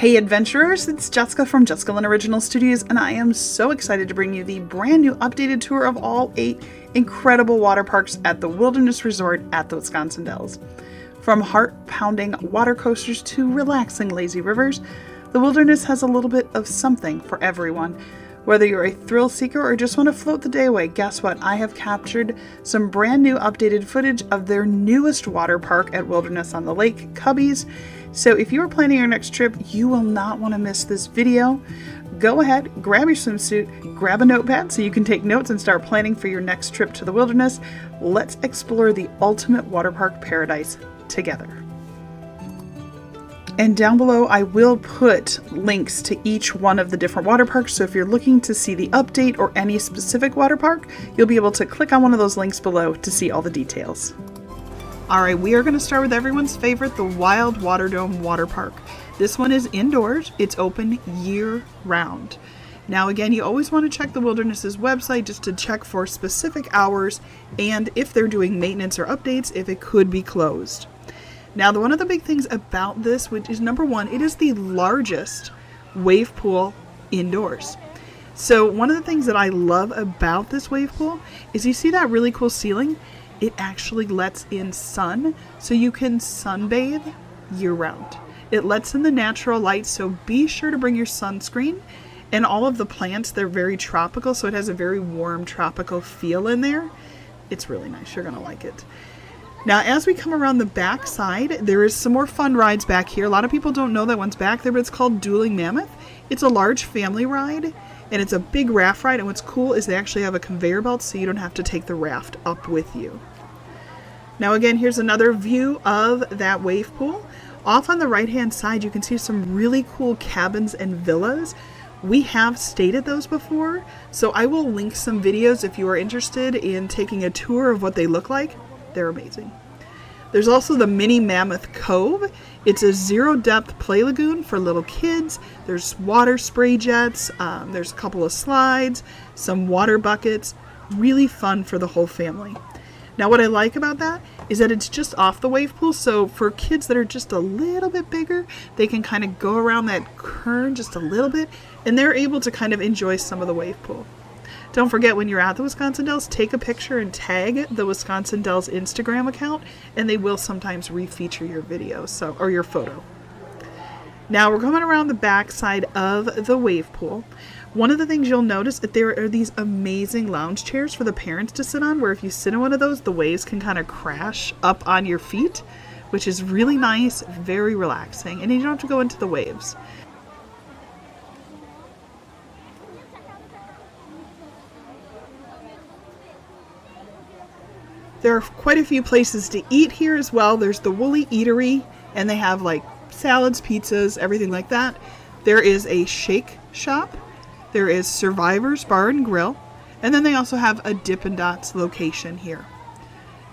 Hey adventurers, it's Jessica from Jessica Lynn Original Studios, and I am so excited to bring you the brand new updated tour of all 8 incredible water parks at the Wilderness Resort at the Wisconsin Dells. From heart-pounding water coasters to relaxing lazy rivers, the Wilderness has a little bit of something for everyone. Whether you're a thrill seeker or just want to float the day away, guess what? I have captured some brand new updated footage of their newest water park at Wilderness on the Lake, Cubby's. So if you are planning your next trip, you will not want to miss this video. Go ahead, grab your swimsuit, grab a notepad so you can take notes and start planning for your next trip to the Wilderness. Let's explore the ultimate water park paradise together. And down below, I will put links to each one of the different water parks. So if you're looking to see the update or any specific water park, you'll be able to click on one of those links below to see all the details. All right, we are going to start with everyone's favorite, the Wild Water Dome Water Park. This one is indoors. It's open year-round. Now, again, you always want to check the Wilderness's website just to check for specific hours and if they're doing maintenance or updates, if it could be closed. Now, one of the big things about this, which is number one, it is the largest wave pool indoors. So one of the things that I love about this wave pool is you see that really cool ceiling? It actually lets in sun, so you can sunbathe year-round. It lets in the natural light, so be sure to bring your sunscreen. And all of the plants, they're very tropical, so it has a very warm tropical feel in there. It's really nice. You're going to like it. Now, as we come around the back side, there is some more fun rides back here. A lot of people don't know that one's back there, but it's called Dueling Mammoth. It's a large family ride, and it's a big raft ride. And what's cool is they actually have a conveyor belt, so you don't have to take the raft up with you. Now again, here's another view of that wave pool. Off on the right-hand side, you can see some really cool cabins and villas. We have stayed at those before, so I will link some videos if you are interested in taking a tour of what they look like. They're amazing. There's also the Mini Mammoth Cove. It's a zero-depth play lagoon for little kids. There's water spray jets, there's a couple of slides, some water buckets. Really fun for the whole family. Now what I like about that is that it's just off the wave pool, so for kids that are just a little bit bigger, they can kind of go around that current just a little bit, and they're able to kind of enjoy some of the wave pool. Don't forget, when you're at the Wisconsin Dells, take a picture and tag the Wisconsin Dells Instagram account, and they will sometimes refeature your video, or your photo. Now we're coming around the back side of the wave pool. One of the things you'll notice that there are these amazing lounge chairs for the parents to sit on, where if you sit in one of those, the waves can kind of crash up on your feet, which is really nice, very relaxing, and you don't have to go into the waves. There are quite a few places to eat here as well. There's the Woolly Eatery, and they have like salads, pizzas, everything like that. There is a shake shop. There is Survivor's Bar and Grill, and then they also have a Dippin' Dots location here.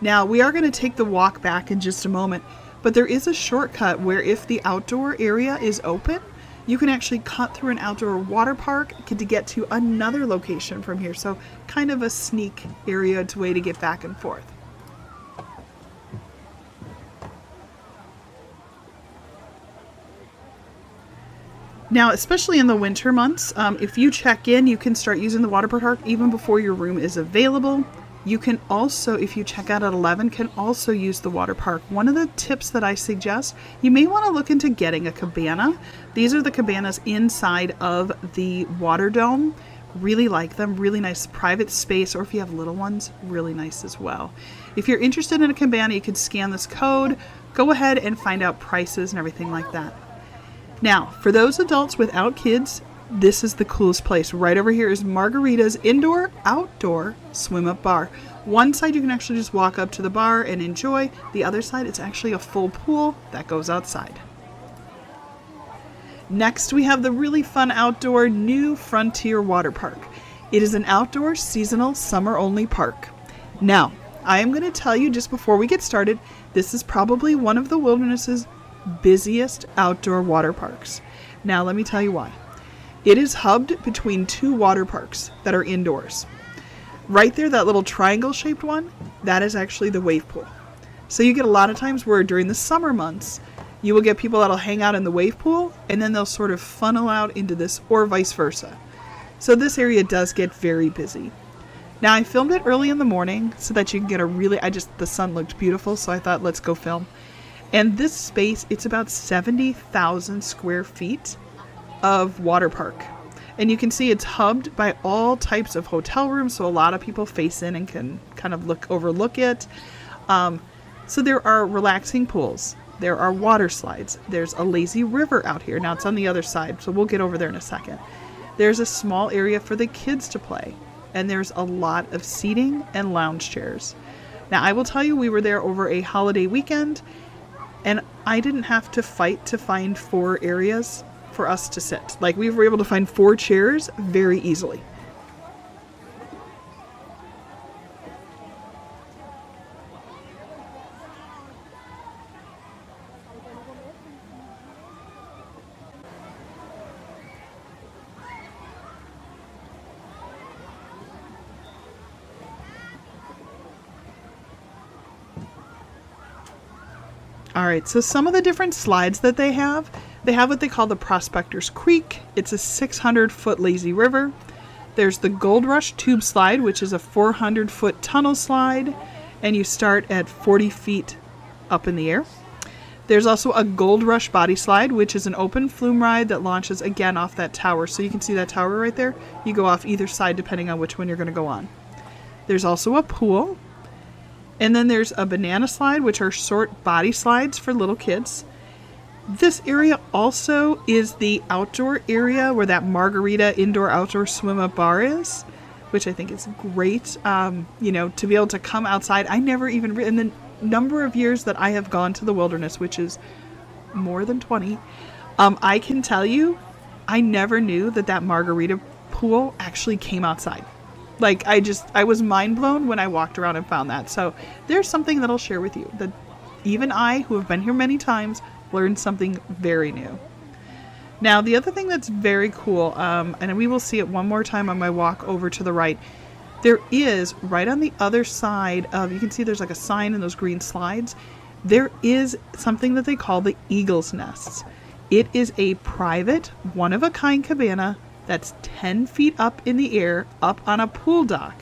Now, we are going to take the walk back in just a moment, but there is a shortcut where if the outdoor area is open, you can actually cut through an outdoor water park to get to another location from here. So kind of a sneak area way to get back and forth. Now, especially in the winter months, if you check in, you can start using the water park even before your room is available. You can also, if you check out at 11, can also use the water park. One of the tips that I suggest, you may want to look into getting a cabana. These are the cabanas inside of the water dome. Really like them, really nice private space, or if you have little ones, really nice as well. If you're interested in a cabana, you can scan this code, go ahead and find out prices and everything like that. Now, for those adults without kids, this is the coolest place. Right over here is Margarita's indoor-outdoor swim-up bar. One side you can actually just walk up to the bar and enjoy. The other side, it's actually a full pool that goes outside. Next, we have the really fun outdoor New Frontier Water Park. It is an outdoor, seasonal, summer-only park. Now, I am going to tell you just before we get started, this is probably one of the Wilderness's busiest outdoor water parks. Now let me tell you why. It is hubbed between 2 water parks that are indoors. Right there, that little triangle shaped one, that is actually the wave pool. So you get a lot of times where during the summer months, you will get people that'll hang out in the wave pool, and then they'll sort of funnel out into this, or vice versa. So this area does get very busy. Now I filmed it early in the morning so that you can get a really, the sun looked beautiful, so I thought let's go film. And this space, it's about 70,000 square feet of water park. And you can see it's hubbed by all types of hotel rooms, so a lot of people face in and can kind of overlook it. So there are relaxing pools. There are water slides. There's a lazy river out here. Now it's on the other side, so we'll get over there in a second. There's a small area for the kids to play. And there's a lot of seating and lounge chairs. Now I will tell you, we were there over a holiday weekend, and I didn't have to fight to find 4 areas for us to sit. Like, we were able to find 4 chairs very easily. All right, so some of the different slides that they have what they call the Prospector's Creek. It's a 600-foot lazy river. There's the Gold Rush Tube Slide, which is a 400-foot tunnel slide, and you start at 40 feet up in the air. There's also a Gold Rush Body Slide, which is an open flume ride that launches again off that tower. So you can see that tower right there. You go off either side depending on which one you're going to go on. There's also a pool. And then there's a banana slide, which are short body slides for little kids. This area also is the outdoor area where that margarita indoor-outdoor swim-up bar is, which I think is great. You know, to be able to come outside. I never even, in the number of years that I have gone to the wilderness, which is more than 20, I can tell you, I never knew that margarita pool actually came outside. Like, I was mind blown when I walked around and found that. So there's something that I'll share with you that even I, who have been here many times, learned something very new. Now, the other thing that's very cool, and we will see it one more time on my walk over to the right, there is, right on the other side of, you can see there's like a sign in those green slides, there is something that they call the Eagle's Nests. It is a private, one-of-a-kind cabana that's 10 feet up in the air, up on a pool dock.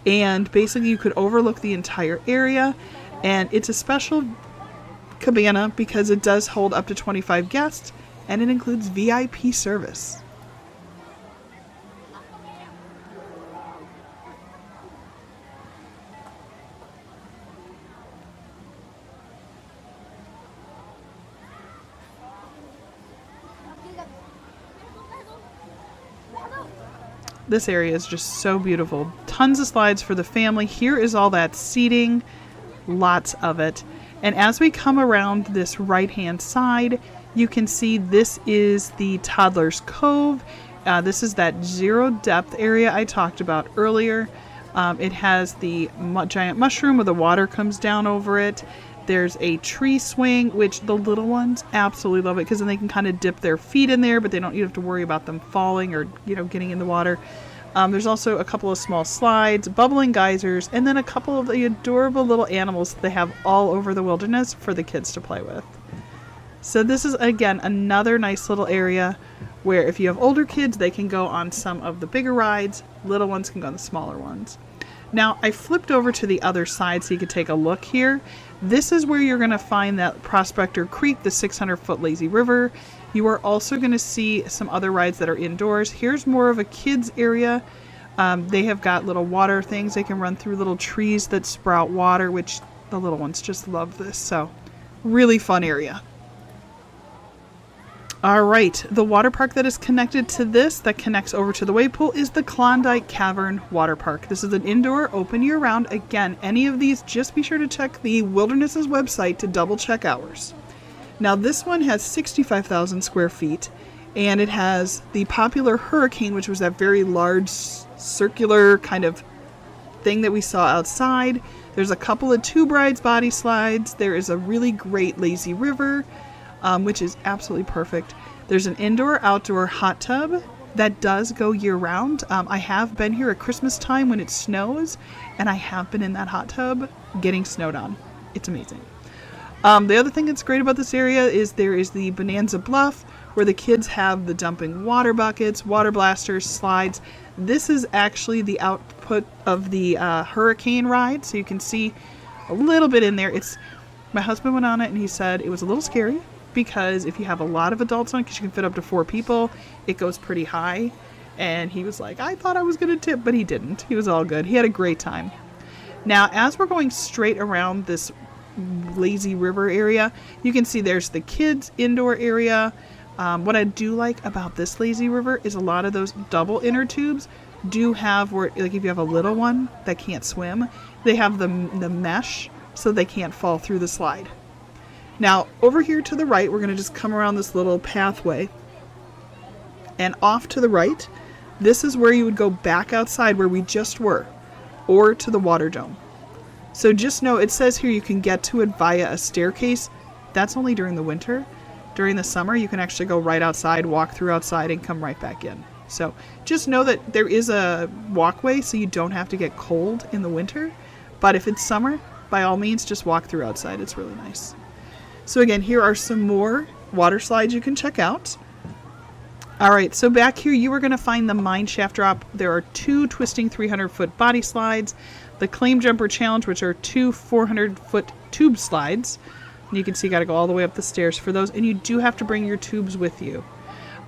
And basically you could overlook the entire area. And it's a special cabana because it does hold up to 25 guests, and it includes VIP service. This area is just so beautiful. Tons of slides for the family. Here is all that seating, lots of it. And as we come around this right-hand side, you can see this is the Toddler's Cove. This is that zero depth area I talked about earlier. It has the giant mushroom where the water comes down over it. There's a tree swing, which the little ones absolutely love it because then they can kind of dip their feet in there, but you don't have to worry about them falling or, getting in the water. There's also a couple of small slides, bubbling geysers, and then a couple of the adorable little animals that they have all over the wilderness for the kids to play with. So this is, again, another nice little area where if you have older kids, they can go on some of the bigger rides. Little ones can go on the smaller ones. Now, I flipped over to the other side so you could take a look here. This is where you're going to find that Prospector Creek, the 600-foot lazy river. You are also going to see some other rides that are indoors. Here's more of a kids area. They have got little water things. They can run through little trees that sprout water, which the little ones just love this. So, really fun area. All right, the water park that is connected to this, that connects over to the wave pool, is the Klondike Cavern Water Park. This is an indoor, open year-round. Again, any of these, just be sure to check the Wilderness's website to double check hours. Now, this one has 65,000 square feet, and it has the popular Hurricane, which was that very large, circular kind of thing that we saw outside. There's a couple of tube rides, body slides. There is a really great lazy river, which is absolutely perfect. There's an indoor-outdoor hot tub that does go year-round. I have been here at Christmas time when it snows, and I have been in that hot tub getting snowed on. It's amazing. The other thing that's great about this area is there is the Bonanza Bluff, where the kids have the dumping water buckets, water blasters, slides. This is actually the output of the hurricane ride, so you can see a little bit in there. My husband went on it and he said it was a little scary because if you have a lot of adults on it, because you can fit up to 4 people, it goes pretty high. And he was like, I thought I was going to tip, but he didn't. He was all good. He had a great time. Now, as we're going straight around this lazy river area, you can see there's the kids indoor area. What I do like about this lazy river is a lot of those double inner tubes do have where, like if you have a little one that can't swim, they have the mesh so they can't fall through the slide. Now, over here to the right, we're going to just come around this little pathway. And off to the right, this is where you would go back outside where we just were, or to the water dome. So just know, it says here you can get to it via a staircase. That's only during the winter. During the summer, you can actually go right outside, walk through outside, and come right back in. So just know that there is a walkway so you don't have to get cold in the winter. But if it's summer, by all means, just walk through outside. It's really nice. So again, here are some more water slides you can check out. All right, so back here you are going to find the mine shaft drop. There are 2 twisting 300-foot body slides, the claim jumper challenge, which are 2 400-foot tube slides. And you can see you got to go all the way up the stairs for those, and you do have to bring your tubes with you.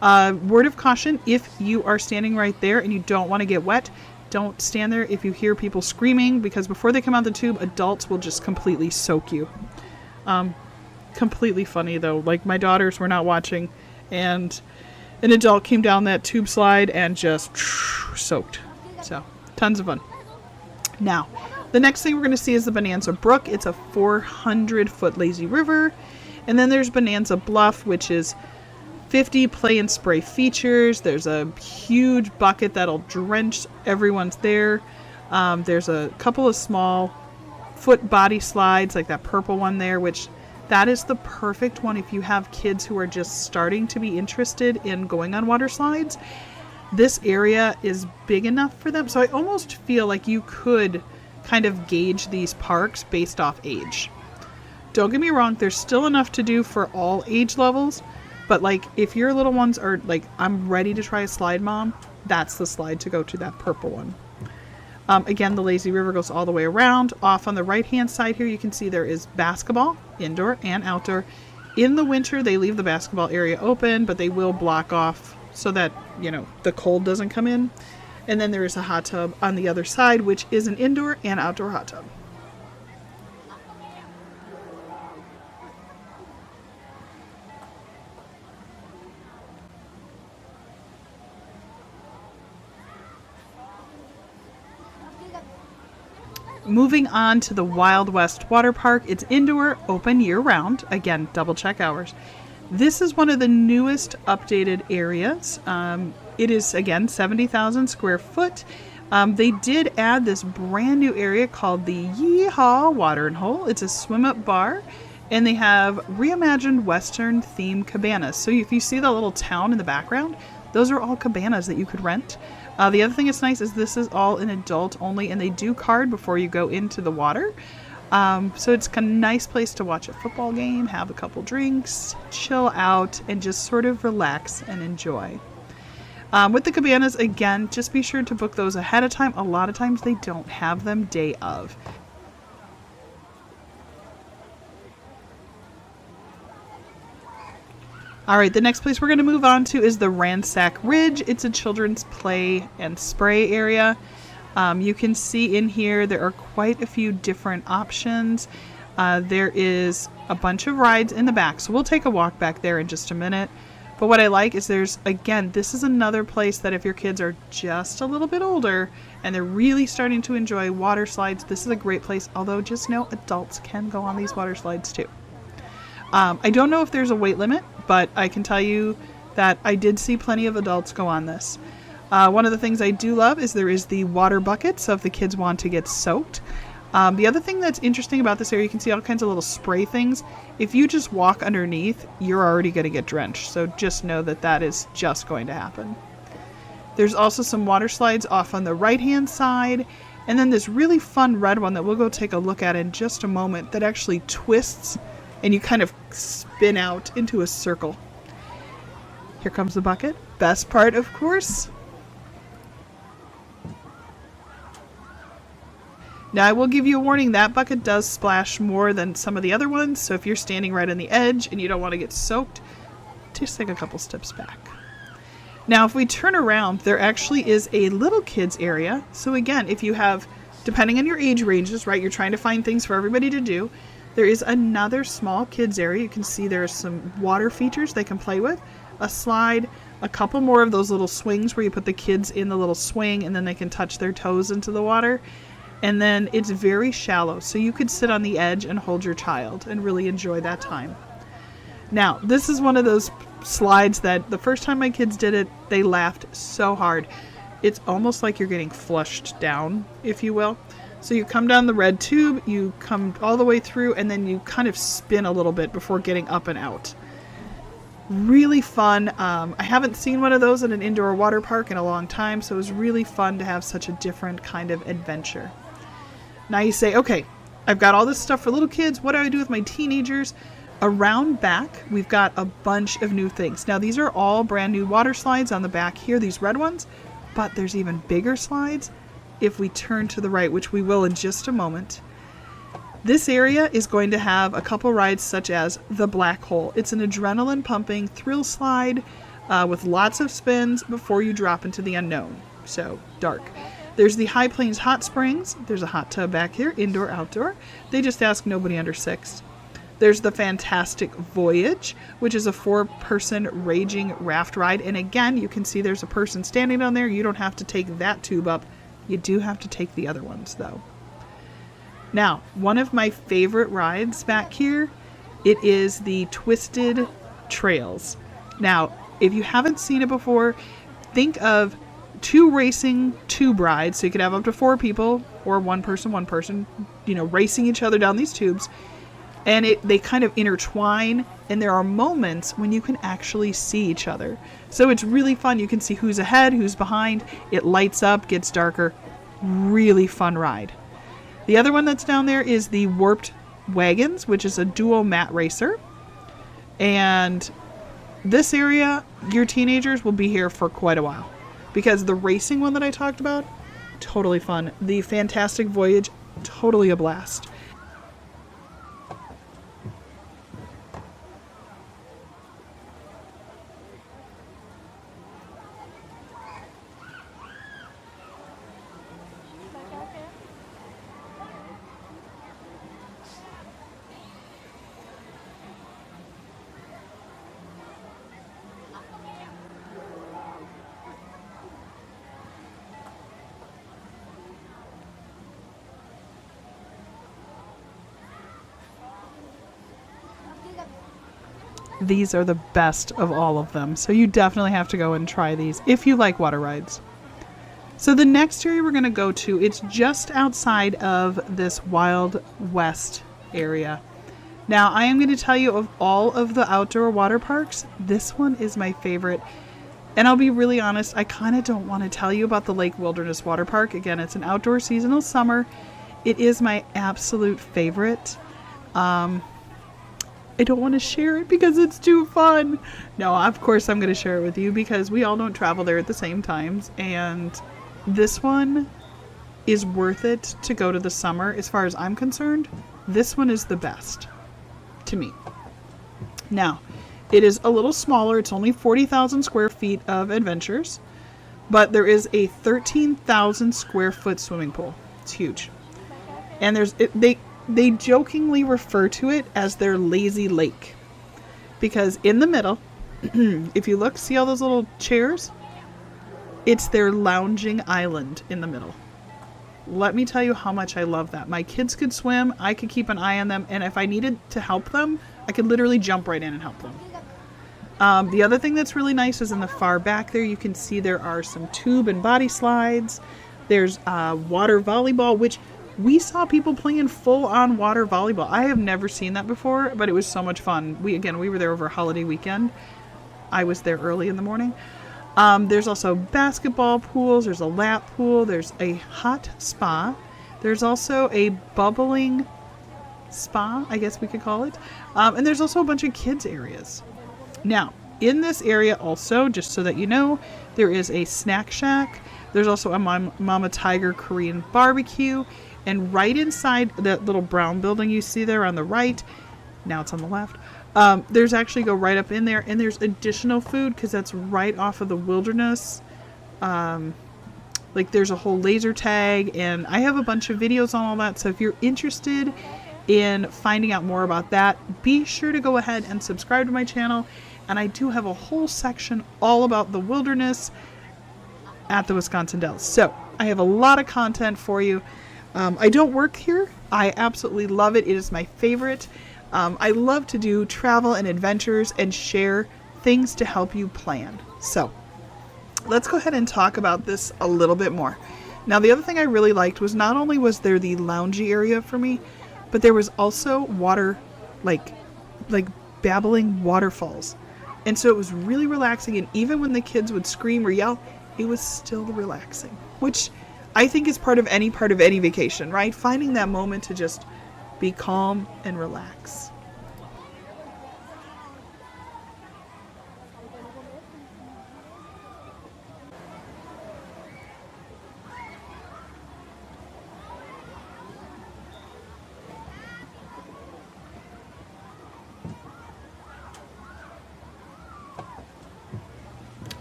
Word of caution, if you are standing right there and you don't want to get wet, don't stand there if you hear people screaming, because before they come out the tube, adults will just completely soak you. Completely funny though, like my daughters were not watching, and an adult came down that tube slide and just soaked. So, tons of fun. Now, the next thing we're going to see is the Bonanza Brook. It's a 400-foot lazy river. And then there's Bonanza Bluff, which is 50 play and spray features. There's a huge bucket that'll drench everyone's there. There's a couple of small foot body slides, like that purple one there, which that is the perfect one if you have kids who are just starting to be interested in going on water slides. This area is big enough for them. So I almost feel like you could kind of gauge these parks based off age. Don't get me wrong, there's still enough to do for all age levels. But like if your little ones are like, I'm ready to try a slide, Mom, that's the slide to go to, that purple one. Again, the lazy river goes all the way around. Off on the right hand side here, you can see there is basketball, indoor and outdoor. In the winter, they leave the basketball area open, but they will block off so that, you know, the cold doesn't come in. And then there is a hot tub on the other side, which is an indoor and outdoor hot tub. Moving on to the Wild West Water Park. It's indoor, open year-round. Again, double check hours. This is one of the newest updated areas. It is, again, 70,000 square foot. They did add this brand new area called the Yeehaw Watering Hole. It's a swim-up bar, and they have reimagined Western themed cabanas. So if you see the little town in the background, those are all cabanas that you could rent. The other thing that's nice is this is all an adult only, and they do card before you go into the water. So it's a nice place to watch a football game, have a couple drinks, chill out, and just sort of relax and enjoy. With the cabanas, again, just be sure to book those ahead of time. A lot of times they don't have them day of. All right, the next place we're going to move on to is the Ransack Ridge. It's a children's play and spray area. You can see in here there are quite a few different options. There is a bunch of rides in the back, so we'll take a walk back there in just a minute. But what I like is this is another place that if your kids are just a little bit older and they're really starting to enjoy water slides, this is a great place, although just know adults can go on these water slides too. I don't know if there's a weight limit, but I can tell you that I did see plenty of adults go on this. One of the things I do love is there is the water bucket, so if the kids want to get soaked. The other thing that's interesting about this area, you can see all kinds of little spray things. If you just walk underneath, you're already going to get drenched, so just know that that is just going to happen. There's also some water slides off on the right-hand side, and then this really fun red one that we'll go take a look at in just a moment that actually twists and you kind of spin out into a circle. Here comes the bucket. Best part, of course. Now I will give you a warning, that bucket does splash more than some of the other ones, so if you're standing right on the edge and you don't want to get soaked, just take a couple steps back. Now if we turn around, there actually is a little kids area. So again, if you have, depending on your age ranges, right, you're trying to find things for everybody to do, there is another small kids area. You can see there's some water features they can play with, a slide, a couple more of those little swings where you put the kids in the little swing and then they can touch their toes into the water. And then it's very shallow, so you could sit on the edge and hold your child and really enjoy that time. Now, this is one of those slides that the first time my kids did it, they laughed so hard. It's almost like you're getting flushed down, if you will. So you come down the red tube, you come all the way through, and then you kind of spin a little bit before getting up and out. Really fun. I haven't seen one of those in an indoor water park in a long time, so it was really fun to have such a different kind of adventure. Now you say, okay, I've got all this stuff for little kids. What do I do with my teenagers? Around back, we've got a bunch of new things. Now these are all brand new water slides on the back here, these red ones, but there's even bigger slides if we turn to the right, which we will in just a moment. This area is going to have a couple rides such as the Black Hole. It's an adrenaline pumping thrill slide with lots of spins before you drop into the unknown. So dark. There's the High Plains Hot Springs. There's a hot tub back here, indoor, outdoor. They just ask nobody under 6. There's the Fantastic Voyage, which is a 4-person raging raft ride. And again, you can see there's a person standing down there. You don't have to take that tube up. You do have to take the other ones, though. Now, one of my favorite rides back here, it is the Twisted Trails. Now, if you haven't seen it before, think of 2 racing tube rides, so you could have up to 4 people, or one person, you know, racing each other down these tubes. And they kind of intertwine, and there are moments when you can actually see each other. So it's really fun. You can see who's ahead, who's behind. It lights up, gets darker. Really fun ride. The other one that's down there is the Warped Wagons, which is a dual mat racer. And this area, your teenagers will be here for quite a while. Because the racing one that I talked about, totally fun. The Fantastic Voyage, totally a blast. These are the best of all of them. So you definitely have to go and try these if you like water rides. So the next area we're going to go to, it's just outside of this Wild West area. Now I am going to tell you, of all of the outdoor water parks, this one is my favorite. And I'll be really honest, I kind of don't want to tell you about the Lake Wilderness Water Park. Again, it's an outdoor seasonal summer. It is my absolute favorite. I don't want to share it because it's too fun. No, of course I'm going to share it with you because we all don't travel there at the same times. And this one is worth it to go to the summer. As far as I'm concerned, this one is the best to me. Now, it is a little smaller. It's only 40,000 square feet of adventures, but there is a 13,000 square foot swimming pool. It's huge. And they jokingly refer to it as their lazy lake because in the middle, if you look, see all those little chairs? It's their lounging island in the middle. Let me tell you how much I love that. My kids could swim, I could keep an eye on them, and if I needed to help them, I could literally jump right in and help them. The other thing that's really nice is in the far back there, you can see there are some tube and body slides. There's water volleyball, which we saw people playing full-on water volleyball. I have never seen that before, but it was so much fun. We were there over a holiday weekend. I was there early in the morning. There's also basketball pools. There's a lap pool. There's a hot spa. There's also a bubbling spa, I guess we could call it. And there's also a bunch of kids areas. Now, in this area also, just so that you know, there is a snack shack. There's also a Mama Tiger Korean barbecue. And right inside that little brown building you see there on the right, now it's on the left, there's actually go right up in there, and there's additional food because that's right off of the wilderness. Like there's a whole laser tag, and I have a bunch of videos on all that. So if you're interested in finding out more about that, be sure to go ahead and subscribe to my channel. And I do have a whole section all about the wilderness at the Wisconsin Dells. So I have a lot of content for you. I don't work here. I absolutely love it. It is my favorite. I love to do travel and adventures and share things to help you plan. So let's go ahead and talk about this a little bit more. Now, the other thing I really liked was not only was there the loungy area for me, but there was also water, like babbling waterfalls. And so it was really relaxing. And even when the kids would scream or yell, it was still relaxing, which I think is part of any vacation, right? Finding that moment to just be calm and relax.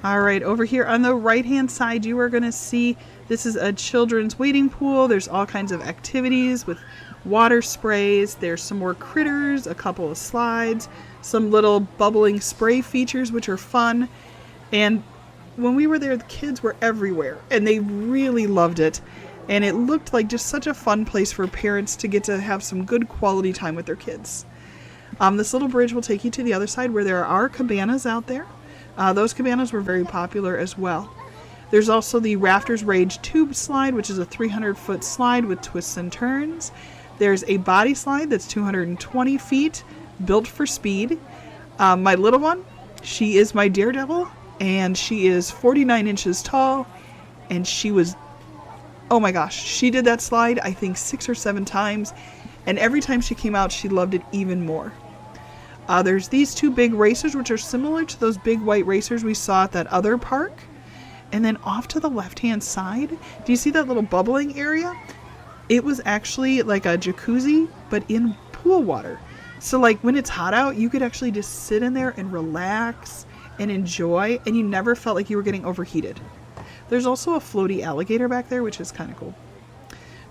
All right, over here on the right-hand side, you are going to see this is a children's wading pool. There's all kinds of activities with water sprays. There's some more critters, a couple of slides, some little bubbling spray features, which are fun. And when we were there, the kids were everywhere, and they really loved it. And it looked like just such a fun place for parents to get to have some good quality time with their kids. This little bridge will take you to the other side where there are cabanas out there. Those cabanas were very popular as well. There's also the Rafters Rage Tube Slide, which is a 300-foot slide with twists and turns. There's a body slide that's 220 feet, built for speed. My little one, she is my Daredevil, and she is 49 inches tall, and she was, oh my gosh, she did that slide, I think 6 or 7 times, and every time she came out, she loved it even more. There's these two big racers, which are similar to those big white racers we saw at that other park. And then off to the left-hand side, do you see that little bubbling area? It was actually like a jacuzzi, but in pool water. So like when it's hot out, you could actually just sit in there and relax and enjoy, and you never felt like you were getting overheated. There's also a floaty alligator back there, which is kind of cool.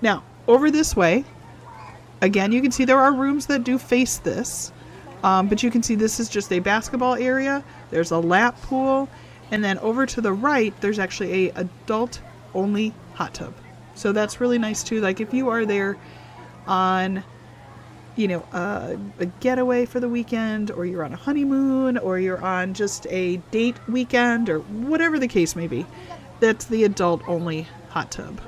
Now, over this way, again, you can see there are rooms that do face this. But you can see this is just a basketball area. There's a lap pool. And then over to the right, there's actually a adult-only hot tub. So that's really nice too. Like if you are there on, you know, a getaway for the weekend, or you're on a honeymoon, or you're on just a date weekend, or whatever the case may be, that's the adult-only hot tub,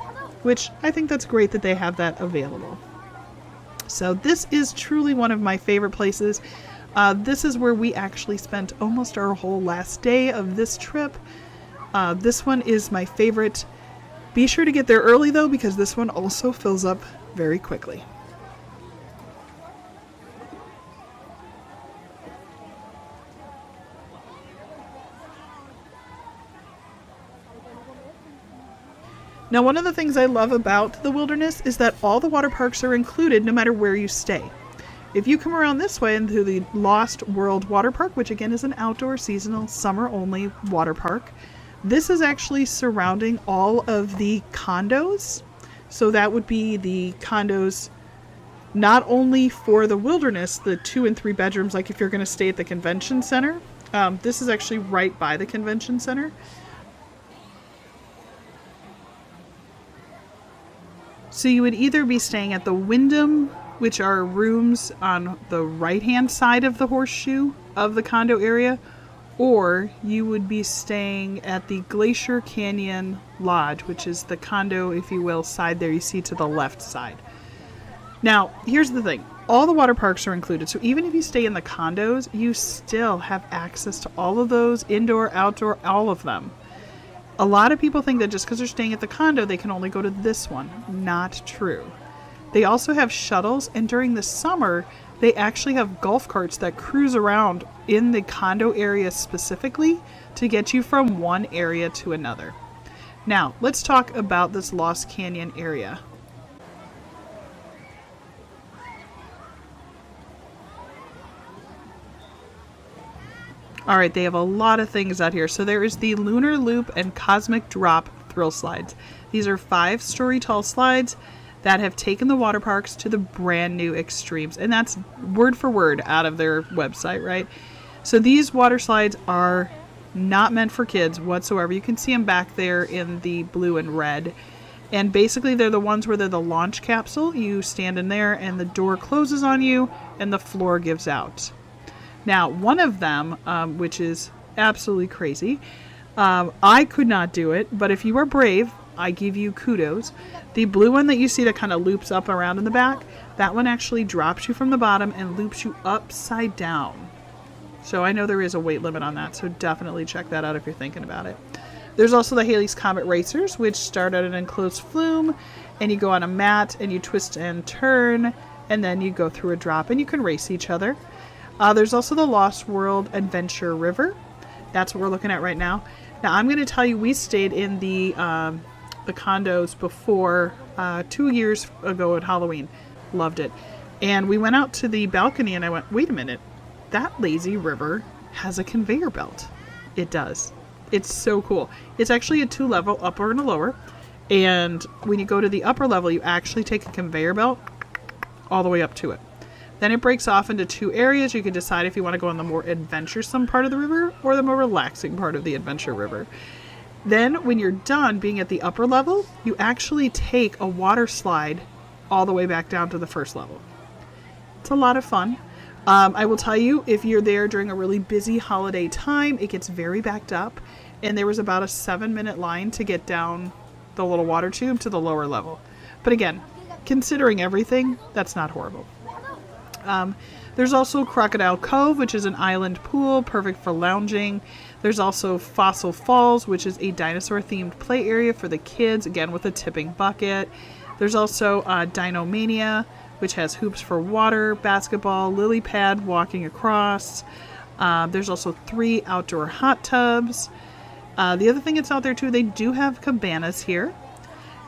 which I think that's great that they have that available. So this is truly one of my favorite places. This is where we actually spent almost our whole last day of this trip. This one is my favorite. Be sure to get there early though, because this one also fills up very quickly. Now, one of the things I love about the wilderness is that all the water parks are included no matter where you stay. If you come around this way into the Lost World Water Park, which again is an outdoor, seasonal, summer-only water park, this is actually surrounding all of the condos. So that would be the condos not only for the wilderness, the 2 and 3 bedrooms, like if you're going to stay at the convention center. This is actually right by the convention center. So you would either be staying at the Wyndham, which are rooms on the right-hand side of the horseshoe of the condo area, or you would be staying at the Glacier Canyon Lodge, which is the condo, if you will, side there you see to the left side. Now, here's the thing. All the water parks are included, so even if you stay in the condos, you still have access to all of those, indoor, outdoor, all of them. A lot of people think that just because they're staying at the condo, they can only go to this one. Not true. They also have shuttles, and during the summer, they actually have golf carts that cruise around in the condo area specifically to get you from one area to another. Now, let's talk about this Lost Canyon area. All right, they have a lot of things out here. So there is the Lunar Loop and Cosmic Drop thrill slides. These are 5-story tall slides that have taken the water parks to the brand new extremes. And that's word for word out of their website, right? So these water slides are not meant for kids whatsoever. You can see them back there in the blue and red. And basically they're the ones where they're the launch capsule. You stand in there and the door closes on you and the floor gives out. Now, one of them, which is absolutely crazy, I could not do it, but if you are brave, I give you kudos. The blue one that you see that kind of loops up around in the back, that one actually drops you from the bottom and loops you upside down. So I know there is a weight limit on that, so definitely check that out if you're thinking about it. There's also the Halley's Comet Racers, which start at an enclosed flume, and you go on a mat, and you twist and turn, and then you go through a drop, and you can race each other. There's also the Lost World Adventure River. That's what we're looking at right now. Now, I'm going to tell you, we stayed in the condos before 2 years ago at Halloween. Loved it. And we went out to the balcony, and I went, wait a minute. That lazy river has a conveyor belt. It does. It's so cool. It's actually a 2-level, upper and a lower. And when you go to the upper level, you actually take a conveyor belt all the way up to it. Then it breaks off into 2 areas. You can decide if you want to go on the more adventuresome part of the river or the more relaxing part of the adventure river. Then when you're done being at the upper level, you actually take a water slide all the way back down to the first level. It's a lot of fun. I will tell you, if you're there during a really busy holiday time, it gets very backed up. And there was about a 7-minute line to get down the little water tube to the lower level. But again, considering everything, that's not horrible. There's also Crocodile Cove, which is an island pool, perfect for lounging. There's also Fossil Falls, which is a dinosaur-themed play area for the kids, again with a tipping bucket. There's also Dinomania, which has hoops for water, basketball, lily pad, walking across. There's also 3 outdoor hot tubs. The other thing that's out there too, they do have cabanas here.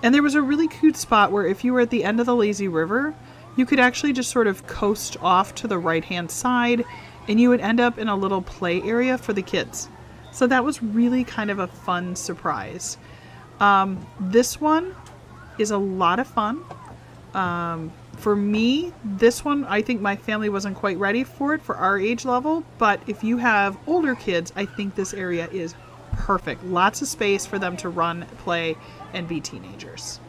And there was a really cute spot where if you were at the end of the lazy river, you could actually just sort of coast off to the right-hand side and you would end up in a little play area for the kids. So that was really kind of a fun surprise. This one is a lot of fun. For me, this one, I think my family wasn't quite ready for it for our age level, but if you have older kids, I think this area is perfect. Lots of space for them to run, play, and be teenagers.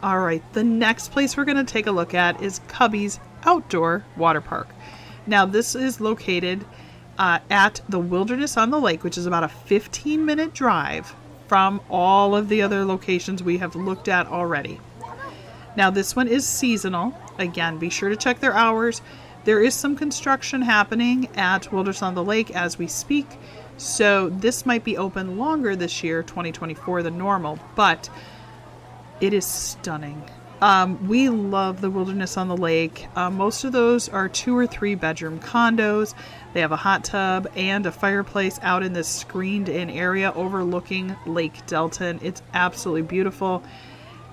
All right, the next place we're going to take a look at is Cubby's Outdoor Water Park. Now, this is located at the Wilderness on the Lake, which is about a 15-minute drive from all of the other locations we have looked at already. Now, this one is seasonal. Again, be sure to check their hours. There is some construction happening at Wilderness on the Lake as we speak, so this might be open longer this year, 2024, than normal, but it is stunning. We love the Wilderness on the Lake. Most of those are 2 or 3 bedroom condos. They have a hot tub and a fireplace out in this screened in area overlooking Lake Delton. It's absolutely beautiful.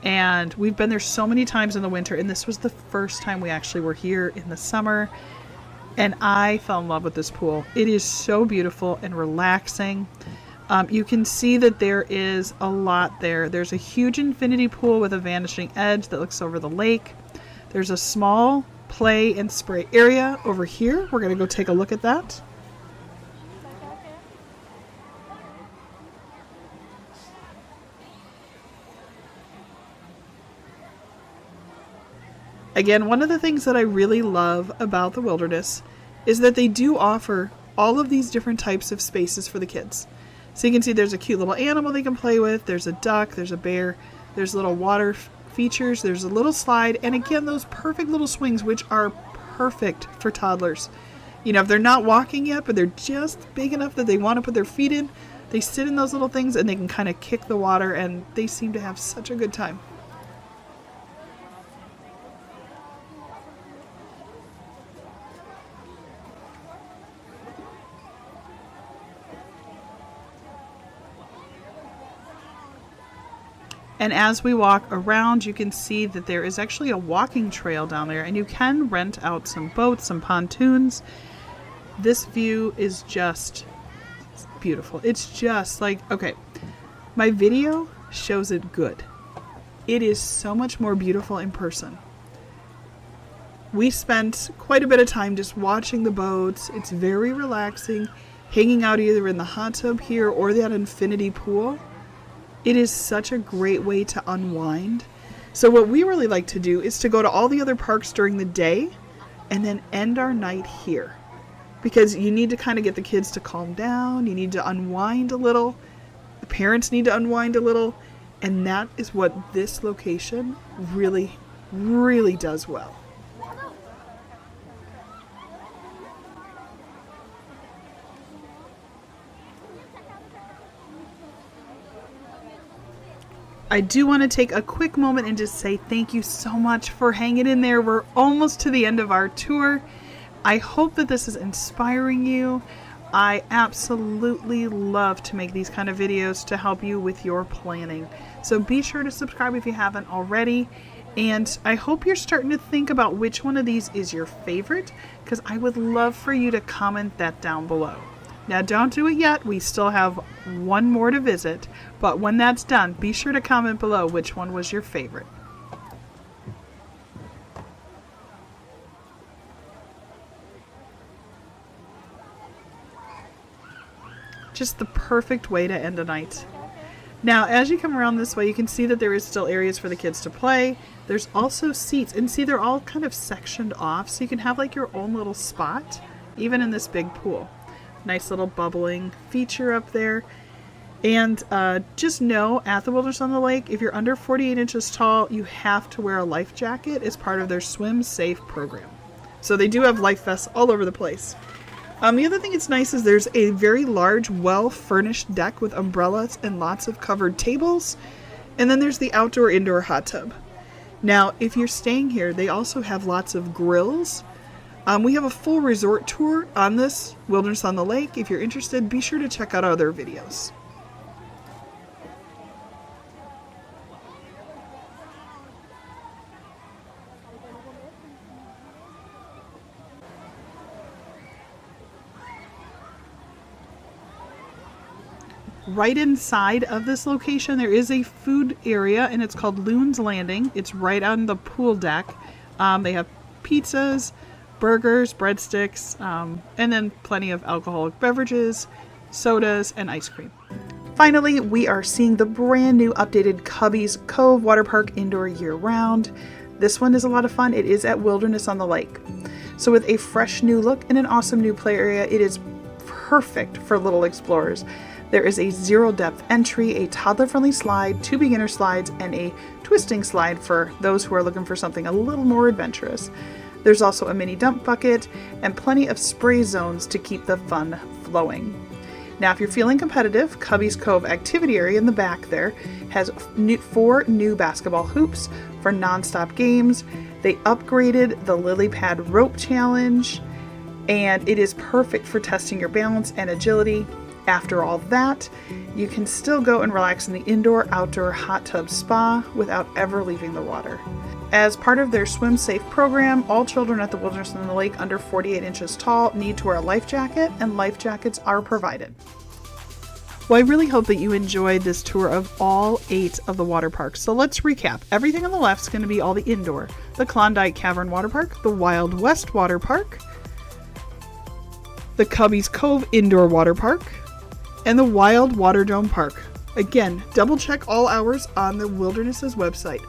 And we've been there so many times in the winter, and this was the first time we actually were here in the summer. And I fell in love with this pool. It is so beautiful and relaxing. You can see that there is a lot there. There's a huge infinity pool with a vanishing edge that looks over the lake. There's a small play and spray area over here. We're going to go take a look at that. Again, one of the things that I really love about the Wilderness is that they do offer all of these different types of spaces for the kids. So you can see there's a cute little animal they can play with. There's a duck, there's a bear, there's little water features, there's a little slide, and again, those perfect little swings, which are perfect for toddlers. You know, if they're not walking yet, but they're just big enough that they want to put their feet in, They sit in those little things and they can kind of kick the water, and they seem to have such a good time. And as we walk around, you can see that there is actually a walking trail down there, and you can rent out some boats, some pontoons. This view is just beautiful. It's just like, okay, my video shows it good. It is so much more beautiful in person. We spent quite a bit of time just watching the boats. It's very relaxing, hanging out either in the hot tub here or that infinity pool. It is such a great way to unwind. So what we really like to do is to go to all the other parks during the day and then end our night here. Because you need to kind of get the kids to calm down. You need to unwind a little. The parents need to unwind a little. And that is what this location really, really does well. I do want to take a quick moment and just say thank you so much for hanging in there. We're almost to the end of our tour. I hope that this is inspiring you. I absolutely love to make these kind of videos to help you with your planning. So be sure to subscribe if you haven't already. And I hope you're starting to think about which one of these is your favorite, because I would love for you to comment that down below. Now don't do it yet, we still have one more to visit, but when that's done, be sure to comment below which one was your favorite. Just the perfect way to end a night. Now as you come around this way, you can see that there is still areas for the kids to play. There's also seats, and see they're all kind of sectioned off, so you can have like your own little spot, even in this big pool. Nice little bubbling feature up there. And just know, at the Wilderness on the Lake, if you're under 48 inches tall, you have to wear a life jacket as part of their swim safe program. So they do have life vests all over the place. The other thing that's nice is there's a very large, well-furnished deck with umbrellas and lots of covered tables. And then there's the outdoor-indoor hot tub. Now, if you're staying here, they also have lots of grills. We have a full resort tour on this Wilderness on the Lake. If you're interested, be sure to check out our other videos. Right inside of this location, there is a food area, and it's called Loon's Landing. It's right on the pool deck. They have pizzas, burgers, breadsticks, and then plenty of alcoholic beverages, sodas, and ice cream. Finally, we are seeing the brand new updated Cubby's Cove Waterpark indoor year-round. This one is a lot of fun. It is at Wilderness on the Lake. So with a fresh new look and an awesome new play area, it is perfect for little explorers. There is a zero-depth entry, a toddler-friendly slide, 2 beginner slides, and a twisting slide for those who are looking for something a little more adventurous. There's also a mini dump bucket and plenty of spray zones to keep the fun flowing. Now, if you're feeling competitive, Cubby's Cove activity area in the back there has 4 new basketball hoops for nonstop games. They upgraded the lily pad rope challenge, and it is perfect for testing your balance and agility. After all that, you can still go and relax in the indoor-outdoor hot tub spa without ever leaving the water. As part of their swim safe program, all children at the Wilderness on the Lake under 48 inches tall need to wear a life jacket, and life jackets are provided. Well, I really hope that you enjoyed this tour of all 8 of the water parks. So let's recap. Everything on the left is going to be all the indoor. The Klondike Cavern Water Park, the Wild West Water Park, the Cubby's Cove Indoor Water Park, and the Wild Water Dome Park. Again, double check all hours on the Wilderness's website.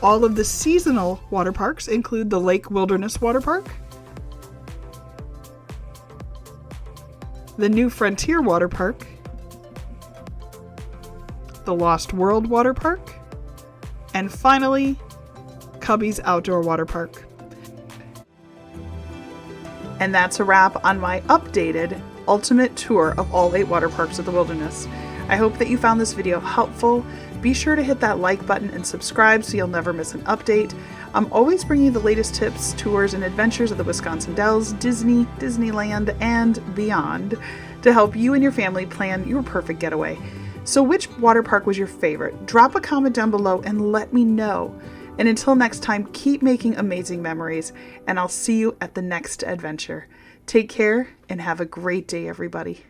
All of the seasonal water parks include the Lake Wilderness Water Park, the New Frontier Water Park, the Lost World Water Park, and finally, Cubby's Outdoor Water Park. And that's a wrap on my updated ultimate tour of all 8 water parks of the Wilderness. I hope that you found this video helpful. Be sure to hit that like button and subscribe so you'll never miss an update. I'm always bringing you the latest tips, tours, and adventures of the Wisconsin Dells, Disney, Disneyland, and beyond to help you and your family plan your perfect getaway. So which water park was your favorite? Drop a comment down below and let me know. And until next time, keep making amazing memories, and I'll see you at the next adventure. Take care and have a great day, everybody.